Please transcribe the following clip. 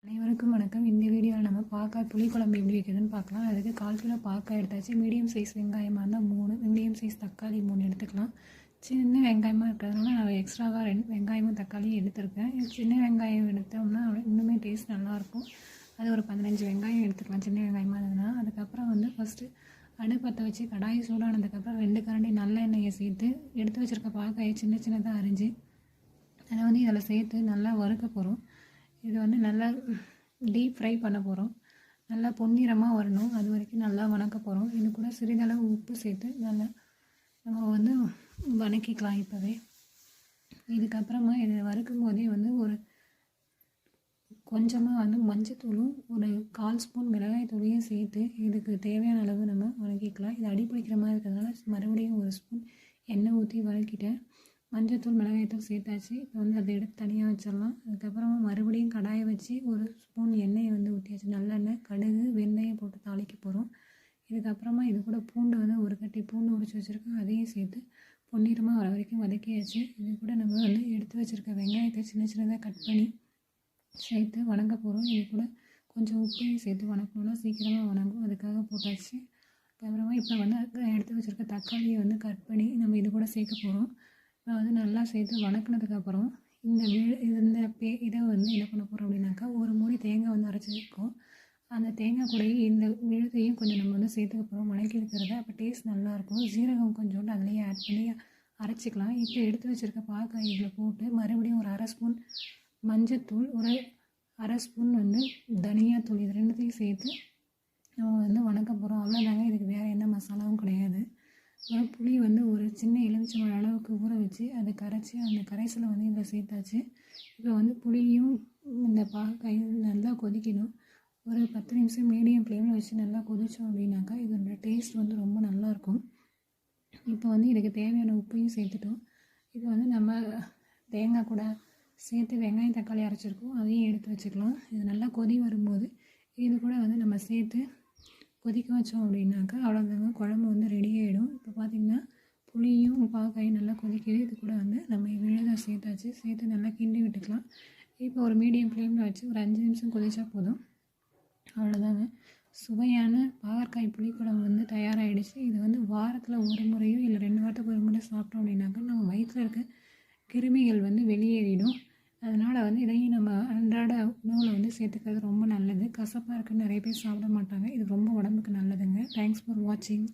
அனைவருக்கும் வணக்கம். இந்த வீடியோவில் நம்ம பாக்காய் புளிக்குழம்பு எப்படி வைக்கிறதுன்னு பார்க்கலாம். அதுக்கு 1/4 கிலோ பாக்காய் எடுத்தாச்சு. மீடியம் சைஸ் வெங்காயமாக இருந்தால் 3, மீடியம் சைஸ் தக்காளி 3 எடுத்துக்கலாம். சின்ன வெங்காயமாக இருக்கிறதுனால நான் எக்ஸ்ட்ராவாக 2 வெங்காயமும் தக்காளியும் எடுத்துருக்கேன். சின்ன வெங்காயம் எடுத்தோம்னா இன்னுமே டேஸ்ட் நல்லாயிருக்கும். அது ஒரு 15 வெங்காயம் எடுத்துக்கலாம், சின்ன வெங்காயமாக இருந்ததுன்னா. அதுக்கப்புறம் ஃபஸ்ட்டு அடுப்பத்தை வச்சு கடாயை சூடானதுக்கப்புறம் 2 கரண்டி நல்லெண்ணெயை சேர்த்து எடுத்து வச்சுருக்க பாக்காயை சின்ன சின்னதாக அரிஞ்சு அதை இதில் சேர்த்து நல்லா வறுக்க போகிறோம். இது நல்லா டீப் ஃப்ரை பண்ண போகிறோம். நல்லா பொன்னிறமாக வரணும், அது வரைக்கும் நல்லா வணக்க போகிறோம். இது கூட சிறிதளவு உப்பு சேர்த்து நல்லா நம்ம வணக்கிக்கலாம். இப்போவே இதுக்கப்புறமா இதை வறுக்கும் போதே ஒரு கொஞ்சமாக மஞ்சத்தூளும் ஒரு 1/4 ஸ்பூன் மிளகாய் தூளையும் சேர்த்து இதுக்கு தேவையான அளவு நம்ம வணக்கிக்கலாம். இது அடி பிடிக்கிற மாதிரி இருக்கிறதுனால மறுபடியும் 1 ஸ்பூன் எண்ணெய் ஊற்றி வதக்கிட்டேன். மஞ்சத்தூள் மிளகாய்த்தூள் சேர்த்தாச்சு. இப்போ அதை எடுத்து தனியாக வச்சிடலாம். அதுக்கப்புறமா மறுபடியும் கடாயை வச்சு 1 ஸ்பூன் எண்ணெயை ஊற்றியாச்சு. நல்லெண்ணெய், கடுகு, வெந்தயம் போட்டு தாளிக்க போகிறோம். இதுக்கப்புறமா இது கூட பூண்டு ஒரு கட்டி பூண்டு உரிச்சு வச்சுருக்கோம், அதையும் சேர்த்து பொன்னிறமாக வர வரைக்கும் வதக்கியாச்சு. இது கூட நம்ம எடுத்து வச்சுருக்க வெங்காயத்தை சின்ன சின்னதாக கட் பண்ணி சேர்த்து வணங்க போகிறோம். இது கூட கொஞ்சம் உப்பையும் சேர்த்து வணக்கணும்னா சீக்கிரமாக வணங்கும், அதுக்காக போட்டாச்சு. அதுக்கப்புறமா இப்போ எடுத்து வச்சுருக்க தக்காளியை கட் பண்ணி நம்ம இது கூட சேர்க்க போகிறோம். நல்லா சேர்த்து வணக்கினதுக்கப்புறம் இதை என்ன பண்ண போகிறோம் அப்படின்னாக்கா, ஒரு மூடி தேங்காய் அரைச்சிருக்கோம். அந்த தேங்காய் கூடயே இந்த விழுதையும் கொஞ்சம் நம்ம சேர்த்துக்க போகிறோம், வணக்கி இருக்கிறத. அப்போ டேஸ்ட் நல்லாயிருக்கும். ஜீரகம் கொஞ்சோண்டு அதுலேயே ஆட் பண்ணி அரைச்சிக்கலாம். இப்போ எடுத்து வச்சுருக்க பாக்காய் இதில் போட்டு மறுபடியும் ஒரு 1/2 ஸ்பூன் மஞ்சத்தூள், ஒரு 1/2 ஸ்பூன் தனியாத்தூள், இது ரெண்டுத்தையும் சேர்த்து நம்ம வணக்க போகிறோம். அவ்வளோதாங்க. இதுக்கு வேறு எந்த மசாலாவும் கிடையாது. புளி ஒரு சின்ன எலுமிச்சை அளவுக்கு ஊற வச்சு அதை கரைச்சி அந்த கரைசலை இதில் சேர்த்தாச்சு. இப்போ புளியும் இந்த பாக்காயும் நல்லா கொதிக்கணும். ஒரு 10 நிமிஷம் மீடியம் ஃப்ளேமில் வச்சு நல்லா கொதித்தோம் அப்படின்னாக்கா இதோட டேஸ்ட் ரொம்ப நல்லாயிருக்கும். இப்போ இதுக்கு தேவையான உப்பையும் சேர்த்துட்டோம். இது நம்ம தேங்காய் கூட சேர்த்து வெங்காயம் தக்காளி அரைச்சிருக்கோம், அதையும் எடுத்து வச்சுக்கலாம். இது நல்லா கொதி வரும்போது இது கூட நம்ம சேர்த்து கொதிக்க வச்சோம் அப்படின்னாக்கா அவ்வளோதாங்க, குழம்பு ரெடி ஆகிடும். இப்போ பார்த்திங்கன்னா புளியும் பாக்காயும் நல்லா கொதிக்குது. இது கூட நம்ம விழுதை சேர்த்தாச்சு. சேர்த்து நல்லா கிண்டி விட்டுக்கலாம். இப்போ ஒரு மீடியம் ஃப்ளேமில் வச்சு ஒரு 5 நிமிஷம் கொதிச்சா போதும். அவ்வளோதாங்க, சுவையான பாகற்காய் புளிக்குழம்பு தயாராகிடுச்சு. இது வாரத்தில் ஒரு முறையோ இல்லை 2 வாரத்துக்கு ஒரு முறை சாப்பிட்டோம் அப்படின்னாக்கா நம்ம வயிற்றில் இருக்க கிருமிகள் வெளியேறிடும். அதனால் இதையும் நம்ம அன்றாட உணவில் சேர்த்துக்கிறது ரொம்ப நல்லது. கசப்பாக இருக்குன்னு நிறைய பேர் சாப்பிட மாட்டாங்க. இது ரொம்ப உடம்புக்கு நல்லதுங்க. தேங்க்ஸ் ஃபார் வாட்சிங்.